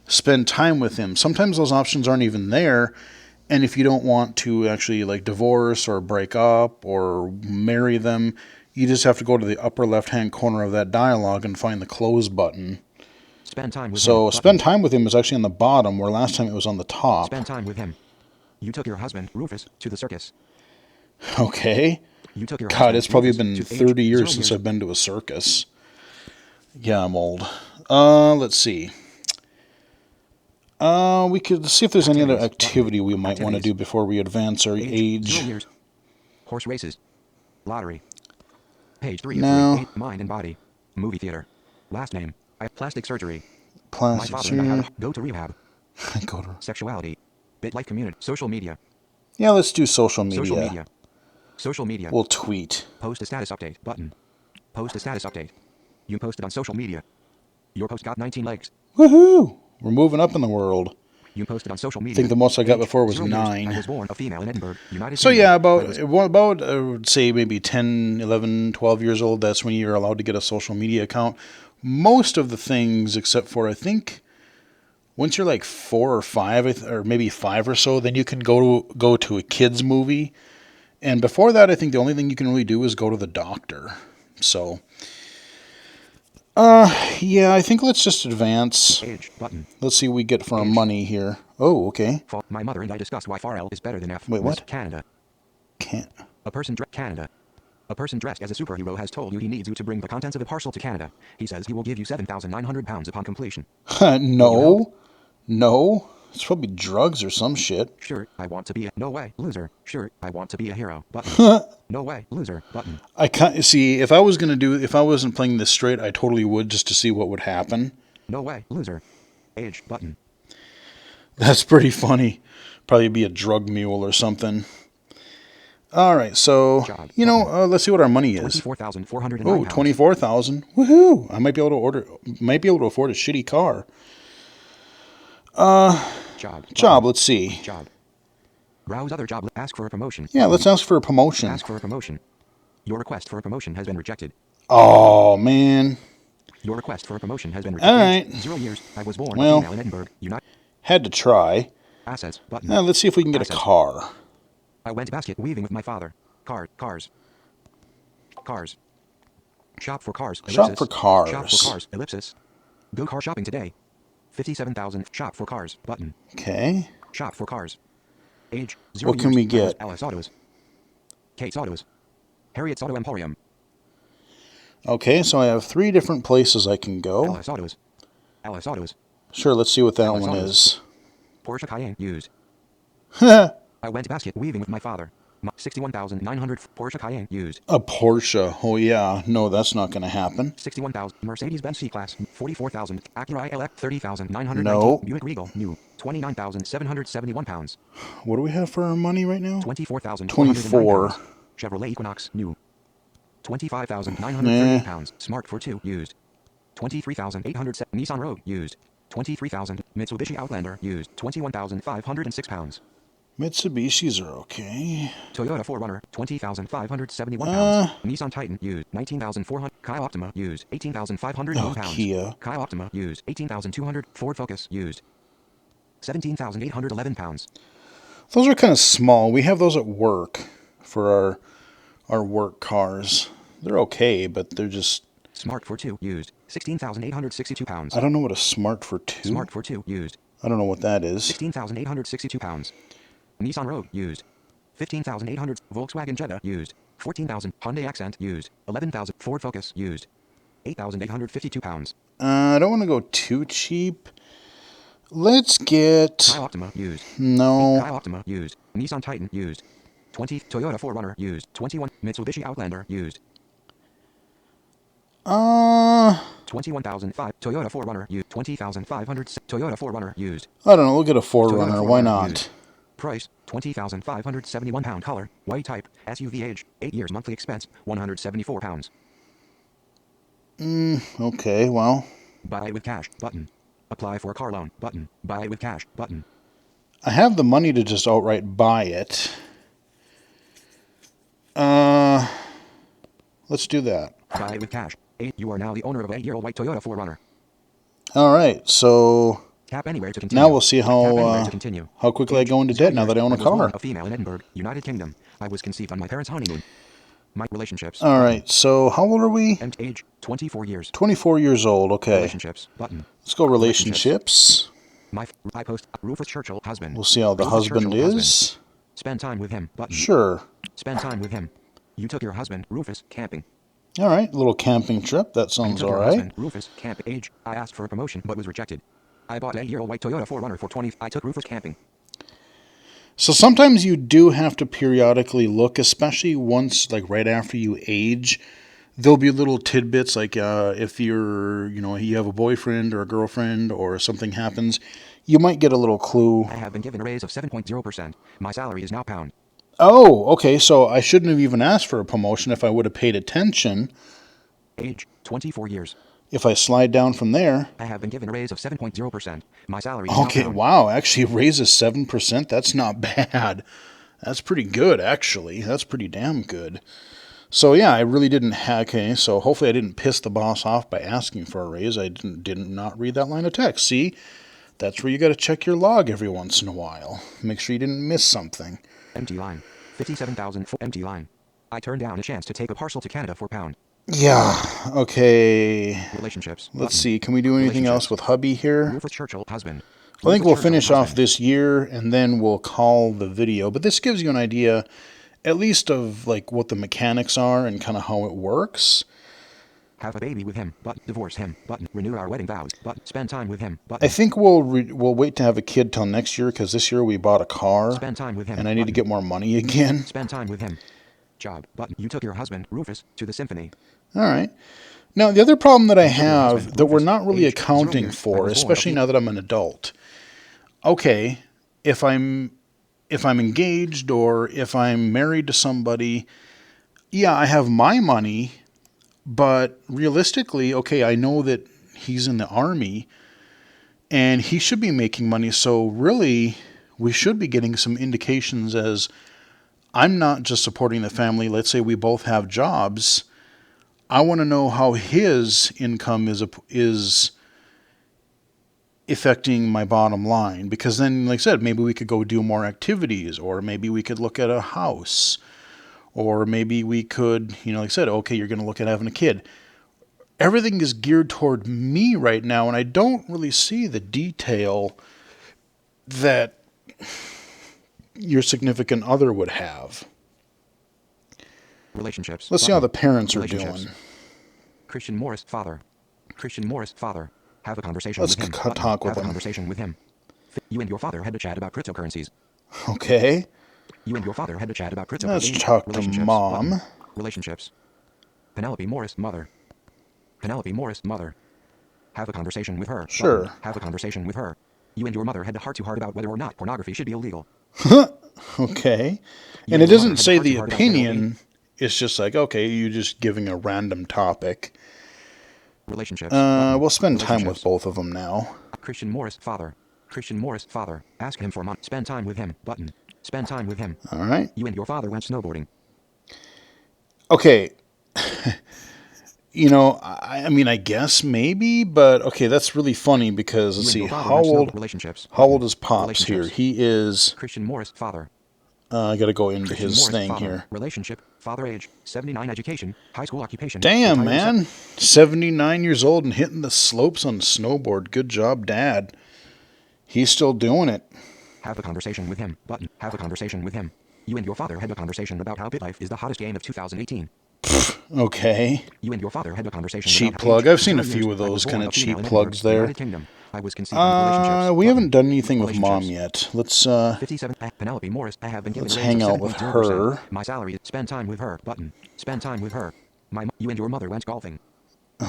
A: spend time with him. Sometimes those options aren't even there. And if you don't want to actually like divorce or break up or marry them, you just have to go to the upper left-hand corner of that dialogue and find the close button.
B: Spend time with him.
A: So
B: Button.
A: spend time with him is actually on the bottom, where last time it was on the top.
B: Spend time with him. You took your husband, Rufus, to the circus.
A: Okay.
B: You took your
A: God,
B: husband,
A: it's probably
B: Rufus,
A: been
B: to
A: 30
B: age
A: years
B: 0
A: since
B: years.
A: I've been to a circus. Yeah, I'm old. Let's see. We could see if there's any other activity we might want to do before we advance our age.
B: 0 years. Horse races. Lottery. Page 3 of
A: No.
B: 3. Mind and body. Movie theater. Last name. Plastic surgery. My
A: Plastic
B: father and I
A: surgery.
B: have go to rehab.
A: Go to.
B: Sexuality. BitLife community. Social media.
A: Yeah, let's do social media.
B: Social media. Social media.
A: We'll tweet.
B: Post a status update button. Post a status update. You posted on social media. Your post got 19 likes.
A: Woohoo! We're moving up in the world.
B: You posted on social media.
A: I think the most I got
B: Age
A: before was
B: 0 years.
A: 9.
B: I was born a female in Edinburgh, United
A: So
B: Kingdom.
A: yeah,
B: I
A: about I would say maybe 10, 11, 12 years old, that's when you're allowed to get a social media account. Most of the things, except for I think once you're like 4 or 5, or maybe 5 or so, then you can go to a kids movie. And before that, I think the only thing you can really do is go to the doctor. So yeah, I think let's just advance.
B: Age button.
A: Let's see what we get for our money here. Oh, okay.
B: My mother and I discussed why far L is better than F.
A: Wait, what?
B: Canada.
A: Can't.
B: Canada. A person dressed as a superhero has told you he needs you to bring the contents of a parcel to Canada. He says he will give you £7,900 upon completion.
A: No. No. It's probably drugs or some shit.
B: Sure, I want to be a... No way, loser. Sure, I want to be a hero. Button. No way, loser. Button.
A: I can't see if I wasn't playing this straight, I totally would, just to see what would happen.
B: No way, loser. Age. Button.
A: That's pretty funny. Probably be a drug mule or something. All right, so
B: Job.
A: Let's see what our money is.
B: £24,409.
A: Oh, 24,000. Woohoo! I might be able to afford a shitty car. Job. Let's see.
B: Job. Browse other job. Ask for a promotion.
A: Yeah, let's ask for a promotion.
B: Ask for a promotion. Your request for a promotion has been rejected.
A: Oh man.
B: Your request for a promotion has been rejected.
A: All right.
B: 0 years. I was born
A: Well.
B: a female in Edinburgh, United.
A: Had to try.
B: Assets. Button.
A: Now let's see if we can get a
B: Assets.
A: car.
B: I went basket weaving with my father. Cars. Shop for cars. Ellipsis.
A: Shop for cars.
B: Shop for cars. Ellipsis. Go car shopping today. 57,000. Shop for cars. Button.
A: Okay.
B: Shop for cars. Age. 0
A: What can
B: years.
A: we get?
B: Alice Autos. Kate's Autos. Harriet's Auto Emporium.
A: Okay, so I have 3 different places I can go.
B: Alice Autos.
A: Sure, let's see what that
B: Alice
A: one
B: Autos.
A: is.
B: Porsche Cayenne used.
A: A
B: I went basket weaving with my father. 61,900. Porsche Cayenne used.
A: Porsche. Oh yeah. No, that's not going to happen.
B: 61,000. Mercedes-Benz C-Class. 44,000. Acura ILX. 30,919.
A: No.
B: Buick Regal. New. 29,771 pounds.
A: What do we have for our money right now?
B: 24,000.
A: 24.
B: Chevrolet Equinox. New. 25,938 pounds. Smart for 2. Used. 23,800. Nissan Rogue. Used. 23,000. Mitsubishi Outlander used 21,506 pounds.
A: Mitsubishis are okay.
B: Toyota 4Runner 20,571 pounds. Nissan Titan used 19,400. Kia Optima used 18,501 pounds.
A: Kia.
B: Kia Optima used 18,200. Ford Focus used 17,811 pounds.
A: Those are kind of small. We have those at work for our work cars. They're okay, but they're just...
B: Smart for 2 used 16,862 pounds.
A: I don't know what a Smart for 2.
B: Smart for 2 used.
A: I don't know what that is.
B: 16,862 pounds. Nissan Rogue used 15,800. Volkswagen Jetta used 14,000. Hyundai Accent used 11,000. Ford Focus used 8,852 pounds.
A: I don't want to go too cheap. Let's get...
B: Kia Optima used.
A: No.
B: Kia Optima used. Nissan Titan used 20. Toyota 4Runner used 21. Mitsubishi Outlander used 21,005. Toyota 4Runner used 20,500. Toyota 4Runner used.
A: I don't know. We'll get a 4Runner.
B: Toyota
A: Why
B: 4Runner
A: not?
B: used. Price, 20,571 pound. Color, white type. SUV age, 8 years. Monthly expense, 174 pounds.
A: Okay, well.
B: Buy with cash, button. Apply for a car loan, button. Buy with cash, button.
A: I have the money to just outright buy it. Let's do that.
B: Buy with cash. You are now the owner of an 8-year-old white Toyota 4Runner.
A: All right, so
B: Tap anywhere to continue.
A: now we'll see
B: Tap anywhere
A: how
B: to continue.
A: quickly I go into debt now that I own a
B: I was born
A: car.
B: a female in Edinburgh, United Kingdom. I was conceived on my parents' honeymoon. My relationships.
A: All right, so how old are we?
B: And age, 24 years.
A: 24 years old, okay.
B: Relationships, button.
A: Let's go relationships.
B: I post Rufus Churchill, husband.
A: We'll see how the
B: Rufus
A: husband
B: Churchill,
A: is.
B: Spend time with him, button.
A: Sure.
B: Spend time with him. You took your husband, Rufus, camping.
A: All right, little camping trip. That sounds all right.
B: Husband, Rufus, camp age. I asked for a promotion but was rejected. I bought an 8-year-old white Toyota 4Runner for 20. I took Rufus camping.
A: So sometimes you do have to periodically look, especially once, like right after you age. There'll be little tidbits, like if you're, you have a boyfriend or a girlfriend or something happens, you might get a little clue.
B: I have been given a raise of 7.0%. My salary is now pound.
A: Oh, okay, so I shouldn't have even asked for a promotion if I would have paid attention.
B: Age, 24 years.
A: If I slide down from there...
B: I have been given a raise of 7.0%. My salary is now
A: Okay,
B: pound.
A: wow, actually a raise of 7%? That's not bad. That's pretty good, actually. That's pretty damn good. So yeah, I really didn't have... Okay, so hopefully I didn't piss the boss off by asking for a raise. I didn't not read that line of text. See? That's where you got to check your log every once in a while. Make sure you didn't miss something.
B: Empty line. 57,000 for empty line. I turned down a chance to take a parcel to Canada for pound.
A: Yeah, okay.
B: Relationships.
A: Let's
B: button.
A: see, can we do anything else with hubby here?
B: Rufus Churchill, husband.
A: I think
B: Rufus
A: we'll
B: Churchill,
A: finish off
B: husband.
A: this year and then we'll call the video. But this gives you an idea, at least of like what the mechanics are and kind of how it works.
B: Have a baby with him, but divorce him, button. Renew our wedding vows, but spend time with him, button.
A: I think we'll wait to have a kid till next year because this year we bought a car.
B: Spend time with him,
A: and I need
B: button.
A: to get more money again.
B: Spend time with him. Job, button. You took your husband, Rufus, to the symphony.
A: All right. Now, the other problem that I have
B: husband,
A: that we're
B: Rufus,
A: not really
B: age, 0
A: accounting
B: years. I
A: for,
B: was born
A: especially
B: of
A: now that I'm an adult. Okay, if I'm engaged or if I'm married to somebody, yeah, I have my money, but realistically, okay, I know that he's in the army and he should be making money, so really we should be getting some indications as I'm not just supporting the family. Let's say we both have jobs. I want to know how his income is affecting my bottom line, because then, like I said, maybe we could go do more activities, or maybe we could look at a house, or maybe we could, like I said, okay, you're going to look at having a kid. Everything is geared toward me right now, and I don't really see the detail that your significant other would have.
B: Relationships.
A: Let's see how the
B: button.
A: parents are
B: Relationships.
A: doing.
B: Christian Morris, father. Christian Morris, father. Have a conversation
A: Let's
B: with him.
A: talk with
B: Have a
A: him.
B: conversation with him. You and your father had to chat about cryptocurrencies.
A: Okay.
B: You and your father had to chat about cryptocurrencies.
A: Let's talk to
B: Relationships.
A: Mom.
B: Button. Relationships. Penelope Morris, mother. Penelope Morris, mother. Have a conversation with her.
A: Sure.
B: Button. Have a conversation with her. You and your mother had to heart-to-heart about whether or not pornography should be illegal.
A: Okay.
B: You
A: And it
B: and your mother
A: doesn't
B: had
A: say
B: to
A: the
B: heart-to-heart about
A: opinion. It's just like, okay, you're just giving a random topic.
B: Relationships.
A: We'll spend time with
B: Relationships.
A: both of them now.
B: Christian Morris, father. Christian Morris, father. Ask him for money. Spend time with him. Button. Spend time with him.
A: All right.
B: You and your father went snowboarding.
A: Okay. I mean, I guess maybe, but okay, that's really funny because let's
B: You and
A: see,
B: your father went snow relationships.
A: how old
B: Button.
A: is Pops here?
B: Relationships.
A: He is.
B: Christian Morris, father.
A: I got to go into
B: Christian
A: his
B: Morris,
A: thing
B: father.
A: here.
B: Relationship. Father age. 79 education. High school occupation.
A: Damn,
B: retired
A: man, 79 years old and hitting the slopes on a snowboard. Good job, Dad. He's still doing it.
B: Have a conversation with him. Button. Have a conversation with him. You and your father had a conversation about how BitLife is the hottest game of 2018.
A: Okay.
B: You and your father had a conversation
A: Cheap
B: about
A: plug.
B: age,
A: I've seen a
B: 0
A: few
B: years.
A: of
B: I was
A: those
B: born
A: kind
B: a
A: of
B: female
A: cheap
B: in
A: plugs
B: Edinburgh,
A: there.
B: United Kingdom. I was conceived in relationships.
A: We
B: Button.
A: haven't done anything with Mom
B: Relationships.
A: yet. Let's
B: 57. Penelope Morris. I have been given
A: let's
B: a raise
A: hang
B: of
A: out with
B: 7.0%.
A: her.
B: My salary. Spend time with her. Button. Spend time with her. You and your mother went golfing.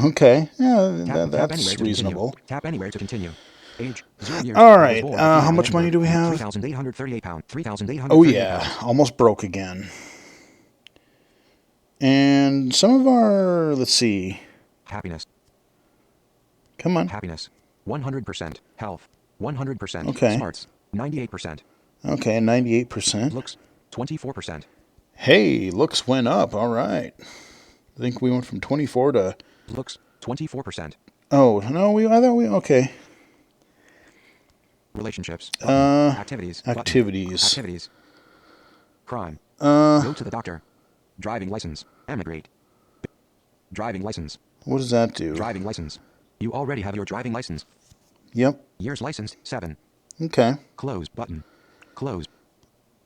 A: Okay, yeah,
B: Tap anywhere
A: that's
B: to continue.
A: reasonable.
B: Tap anywhere to continue. Age 0 years.
A: All
B: I was
A: right,
B: born a
A: how
B: female in
A: much money
B: Edinburgh.
A: do we have?
B: 3,838 pounds.
A: Oh
B: 3,838
A: yeah,
B: pounds.
A: almost broke again. And some of our, let's see.
B: Happiness.
A: Come on.
B: Happiness. 100%. Health. 100%.
A: Okay.
B: Smarts. 98%.
A: Okay, 98%.
B: Looks. 24%.
A: Hey, looks went up. All right. I think we went from 24 to.
B: Looks. 24%.
A: Oh no, I thought we okay.
B: Relationships. Button. Activities.
A: Activities.
B: Button. Activities. Crime. Go to the doctor. Driving license. Emigrate. Driving license.
A: What does that do?
B: Driving license. You already have your driving license.
A: Yep.
B: Years licensed. 7.
A: Okay.
B: Close button. Close.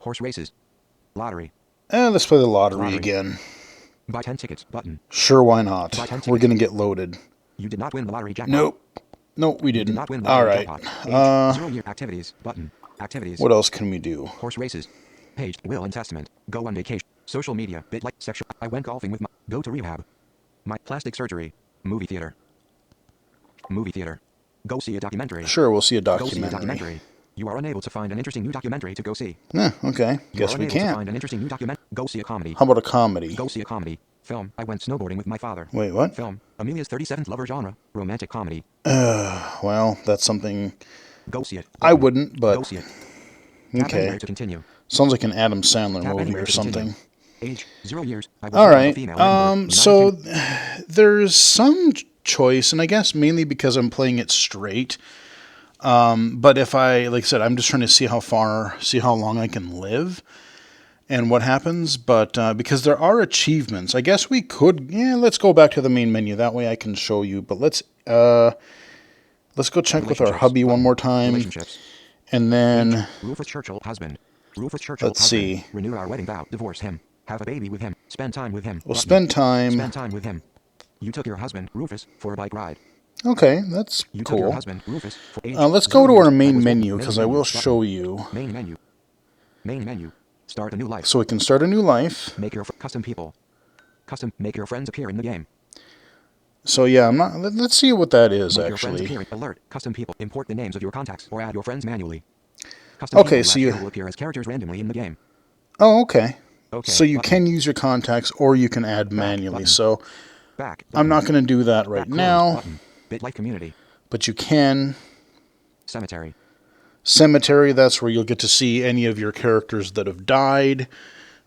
B: Horse races. Lottery.
A: Let's play the lottery
B: Lottery.
A: again.
B: Buy 10 tickets button.
A: Sure, why not?
B: Buy 10
A: We're
B: tickets.
A: gonna get loaded.
B: You did not win the lottery jackpot.
A: Nope, we
B: You did
A: didn't.
B: not win the
A: All
B: lottery
A: right.
B: jackpot. Age 0 year activities button. Activities.
A: What else can we do?
B: Horse races. Page. Will and testament. Go on vacation. Social media. BitLife. Sexual. I went golfing with my. Go to rehab. My plastic surgery. Movie theater. Movie theater. Go see a documentary.
A: Sure, we'll see a
B: Go see a
A: documentary.
B: documentary. You are unable to find an interesting new documentary to go see.
A: Okay.
B: You
A: Guess
B: are
A: we
B: unable to
A: can't.
B: find an interesting new documentary. Go see a comedy.
A: How about a comedy?
B: Go see a comedy. Film. I went snowboarding with my father.
A: Wait, what?
B: Film. Amelia's 37th lover genre. Romantic comedy.
A: Well, that's something
B: Go see it.
A: I wouldn't,
B: Go
A: but
B: see it. Tap
A: okay.
B: anywhere to continue.
A: Sounds like an Adam Sandler
B: Tap
A: movie
B: anywhere
A: or
B: to continue.
A: something.
B: Age 0 years. I was
A: All
B: born a
A: right.
B: female in Edinburgh, United
A: So
B: Kingdom.
A: there's some choice, and I guess mainly because I'm playing it straight. But if like I said, I'm just trying to see how long I can live, and what happens. But because there are achievements, I guess we could. Yeah, let's go back to the main menu. That way I can show you. But let's go check with our
B: Relationships.
A: hubby one
B: Button.
A: more time,
B: Relationships.
A: and then
B: Age. Rufus Churchill husband. Rufus Churchill
A: let's
B: husband.
A: see.
B: Renew our wedding vow. Divorce him. Have a baby with him. Spend time with him.
A: We'll
B: Button.
A: spend time.
B: Spend time with him. You took your husband Rufus for a bike ride.
A: Okay, that's
B: You took your
A: cool.
B: husband Rufus for age.
A: Let's
B: 0
A: go to
B: years.
A: our
B: I
A: main
B: was born-
A: menu
B: main
A: because I
B: menu.
A: will
B: Button.
A: show you.
B: Main menu. Main menu. Start a new life.
A: So we can start a new life.
B: Make your custom people. Make your friends appear in the game.
A: So yeah, I'm not. Let's see what that is
B: Make your friends
A: actually.
B: appear. Alert. Custom people. Import the names of your contacts or add your friends manually. Custom
A: Okay,
B: people
A: so you.
B: will appear as characters randomly in the game.
A: Oh, okay.
B: Okay.
A: So you
B: button.
A: can use your contacts or you can add manually.
B: button.
A: So
B: Back.
A: I'm
B: Button.
A: not going to do that right
B: Back closed
A: now,
B: button. BitLife community.
A: but you can.
B: Cemetery.
A: Cemetery, that's where you'll get to see any of your characters that have died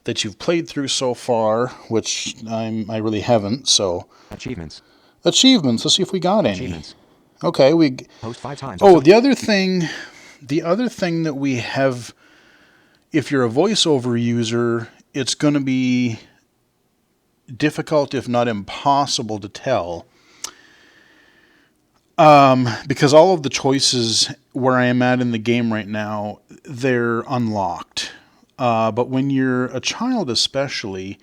A: that you've played through so far, which I really haven't. So
B: Achievements.
A: achievements. Let's see if we got any.
B: Achievements.
A: Okay, we.
B: Post 5 times.
A: Oh, the other thing that we have, if you're a VoiceOver user, it's going to be difficult, if not impossible, to tell. Because all of the choices where I am at in the game right now, they're unlocked. But when you're a child especially,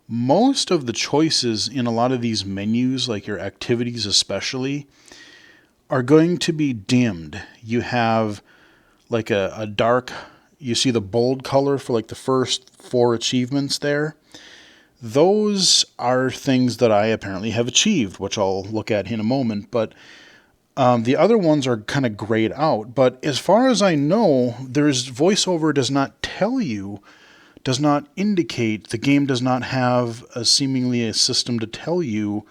A: most of the choices in a lot of these menus, like your activities especially, are going to be dimmed. You have like a dark, you see the bold color for like the first 4 achievements there. Those are things that I apparently have achieved, which I'll look at in a moment. But the other ones are kind of grayed out. But as far as I know, VoiceOver does not tell you, does not indicate, the game does not have seemingly a system to tell you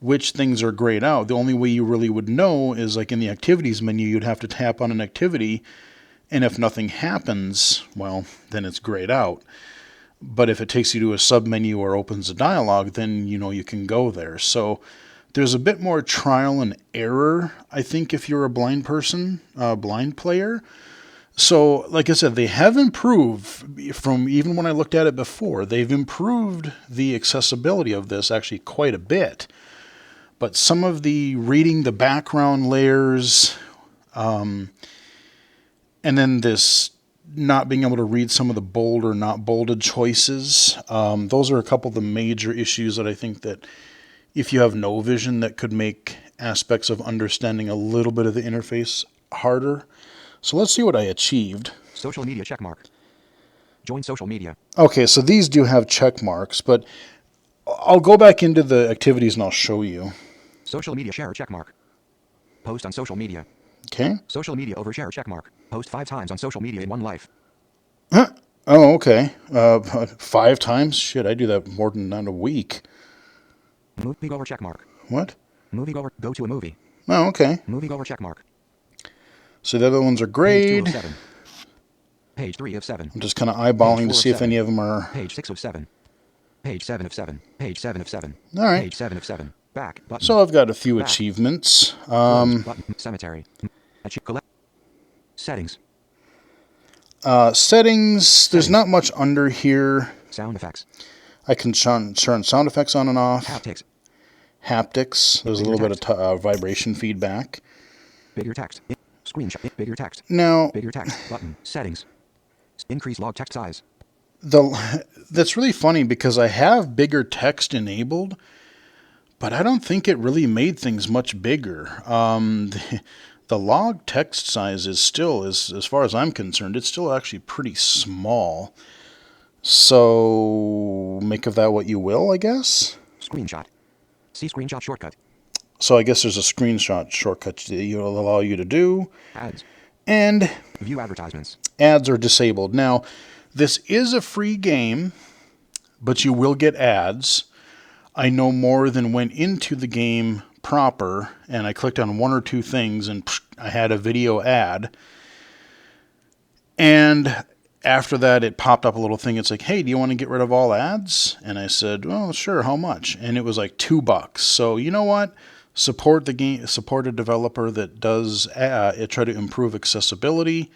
A: which things are grayed out. The only way you really would know is like in the activities menu, you'd have to tap on an activity, and if nothing happens, well, then it's grayed out. But if it takes you to a submenu or opens a dialogue, then you know you can go there. So there's a bit more trial and error, I think, if you're a blind person, a blind player. So, like I said, they have improved from even when I looked at it before. They've improved the accessibility of this actually quite a bit. But some of the reading the background layers, and then this not being able to read some of the bold or not bolded choices, those are a couple of the major issues that I think that if you have no vision, that could make aspects of understanding a little bit of the interface harder. So let's see what I achieved.
B: Social media checkmark. Join social media.
A: Okay, so these do have check marks, but I'll go back into the activities and I'll show you.
B: Social media share checkmark. Post on social media.
A: Okay.
B: Social media overshare checkmark. Post 5 times on social media in one life.
A: Huh. Oh, okay. 5 times? Shit, I do that more than that a week.
B: Moviegoer checkmark.
A: What?
B: Moviegoer, go to a movie.
A: Oh, okay.
B: Moviegoer checkmark.
A: So the other ones are grade.
B: Page 2 of 7. Page 3 of 7.
A: I'm just kind of eyeballing to see if
B: 7.
A: any of them are...
B: Page 6 of 7. Page 7 of 7. Page 7 of 7.
A: All right.
B: Page 7 of 7. Back button.
A: So I've got a few
B: Back.
A: achievements.
B: Close button. Cemetery. Collect. Settings.
A: Settings. There's not much under here.
B: Sound effects.
A: I can turn sound effects on and off.
B: Haptics.
A: Haptics. There's a little bit of vibration feedback.
B: Bigger text. Screenshot. Bigger text.
A: Now,
B: Bigger text button. Settings. Increase log text size.
A: That's really funny because I have bigger text enabled, but I don't think it really made things much bigger. The log text size is still, as far as I'm concerned, it's still actually pretty small. So make of that what you will, I guess.
B: Screenshot. See screenshot shortcut.
A: So I guess there's a screenshot shortcut that will allow you to do.
B: Ads.
A: And
B: View advertisements.
A: ads are disabled. Now, this is a free game, but you will get ads. I no more than went into the game proper, and I clicked on one or two things, and I had a video ad. And after that, it popped up a little thing. It's like, hey, do you want to get rid of all ads? And I said, well, sure, how much? And it was like $2. So you know what? Support the game, support a developer that does try to improve accessibility.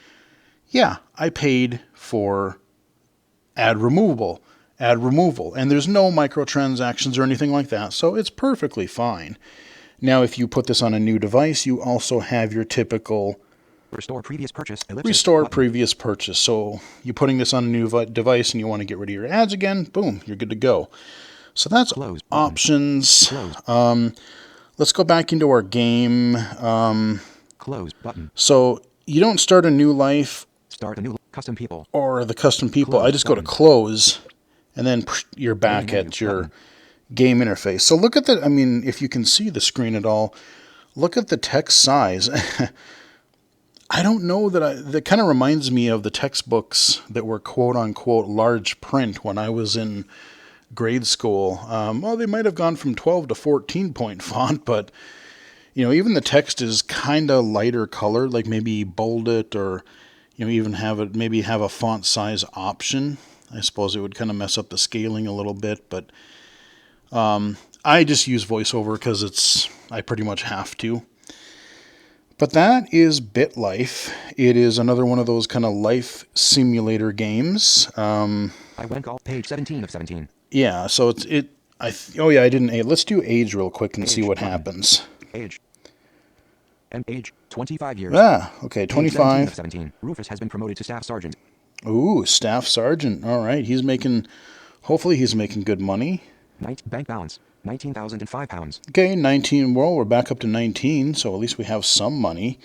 A: Yeah, I paid for ad removal, and there's no microtransactions or anything like that, so it's perfectly fine. Now, if you put this on a new device, you also have your typical
B: Restore previous purchase.
A: restore
B: button.
A: previous purchase. So you're putting this on a new device and you want to get rid of your ads again, boom, you're good to go. So that's
B: Close button.
A: options.
B: Close.
A: Let's go back into our game.
B: Close button.
A: So you don't start a new life
B: Start a new custom people.
A: or the custom people.
B: Close
A: I just go to
B: button.
A: close, and then you're back
B: Main menu
A: at your
B: button.
A: game interface. So look at the, I mean, if you can see the screen at all, look at the text size. I don't know that kind of reminds me of the textbooks that were quote unquote large print when I was in grade school. Well, they might have gone from 12 to 14 point font, but even the text is kind of lighter colored, like maybe bold it or, even have it, maybe have a font size option. I suppose it would kind of mess up the scaling a little bit, but I just use VoiceOver because I pretty much have to. But that is BitLife. It is another one of those kind of life simulator games.
B: I went all page 17 of 17.
A: Yeah, so I didn't age. Let's do age real quick and
B: Age
A: see what
B: button.
A: happens.
B: Age. And age 25 years.
A: Okay,
B: Page 17
A: 25.
B: of 17. Rufus has been promoted to staff sergeant.
A: Ooh, staff sergeant. All right, hopefully he's making good money.
B: Bank balance £19,005.
A: Okay, 19. Well, we're back up to 19, so at least we have some money.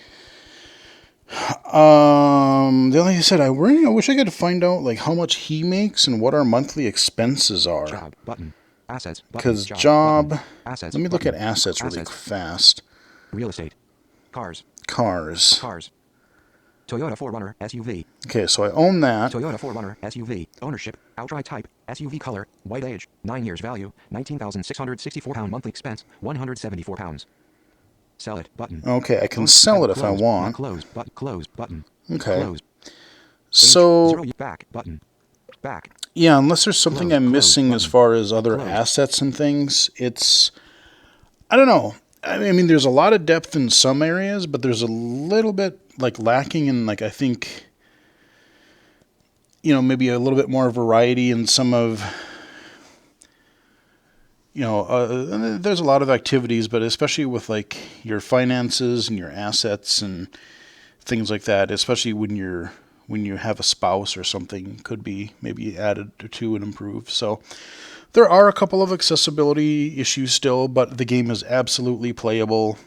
A: The only thing I said, I wish I could find out like how much he makes and what our monthly expenses are.
B: Job button. Assets button.
A: Because job,
B: button. Assets.
A: let me look
B: button.
A: at assets really
B: Assets.
A: fast.
B: Real estate. Cars.
A: Cars.
B: Cars. Toyota 4Runner SUV.
A: Okay, so I own that.
B: Toyota 4Runner SUV. Ownership. Outright type. SUV color. White age. 9 years value. 19,664 pound monthly expense. 174 pounds. Sell it button.
A: Okay, I can
B: Own
A: sell it
B: title
A: if I
B: closed. Not
A: want.
B: closed. Close button.
A: Okay.
B: Close. Age,
A: So
B: 0 back button. Back.
A: yeah, unless there's something
B: Close,
A: I'm
B: close
A: missing as
B: button.
A: far as other
B: Closed.
A: assets and things, it's, I don't know. I mean, there's a lot of depth in some areas, but there's a little bit like lacking in, like, I think, maybe a little bit more variety in some of, there's a lot of activities, but especially with like your finances and your assets and things like that, especially when you have a spouse or something, could be maybe added to and improved. So there are a couple of accessibility issues still, but the game is absolutely playable.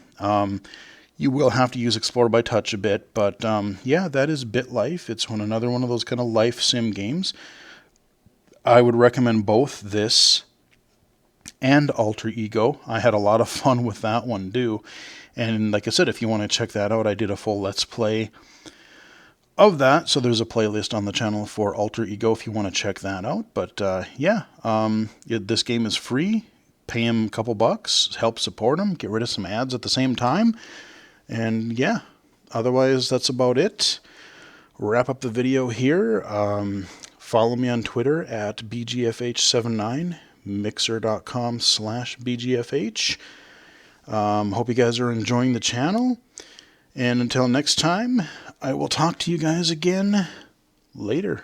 A: You will have to use Explore by Touch a bit, but yeah, that is BitLife. It's another one of those kind of life sim games. I would recommend both this and Alter Ego. I had a lot of fun with that one too. And like I said, if you want to check that out, I did a full Let's Play of that. So there's a playlist on the channel for Alter Ego if you want to check that out. But this game is free. Pay him a couple bucks, help support him, get rid of some ads at the same time. And yeah, otherwise that's about it. Wrap up the video here. Follow me on Twitter at BGFH79, mixer.com/BGFH. Hope you guys are enjoying the channel. And until next time, I will talk to you guys again later.